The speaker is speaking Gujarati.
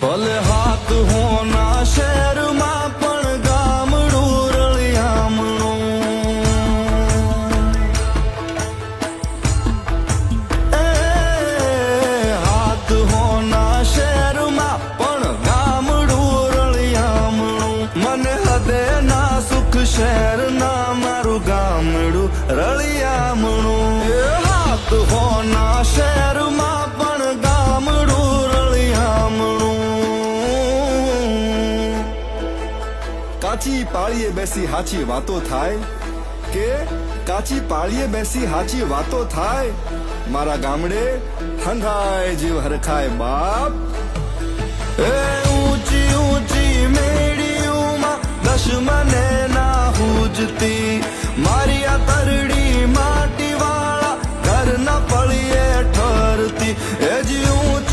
ભલે હાથ હોના શહેરમાં પણ ગામડું રળિયામણું. હાથ હોના શહેરમાં પણ ગામડું રળિયામણું. મને હદે ના સુખ શહેરના મારું ગામડું રળિયામણું. હાથ હોના શહેરમાં પણ ગામડું રળિયામણું. કાચી પાળીએ બેસી હાચી વાતો થાય કે કાચી પાળીએ બેસી હાચી વાતો થાય. મારા ગામડે હંગાય જીવ હરખાય બાપ. એ ઊંચી ઊંચી મેડીઓમાં દશમને ના હુજતી મારી આ તરડી માટી વાળા ઘરના પળીએ ઠરતી. એ જી ઊંચી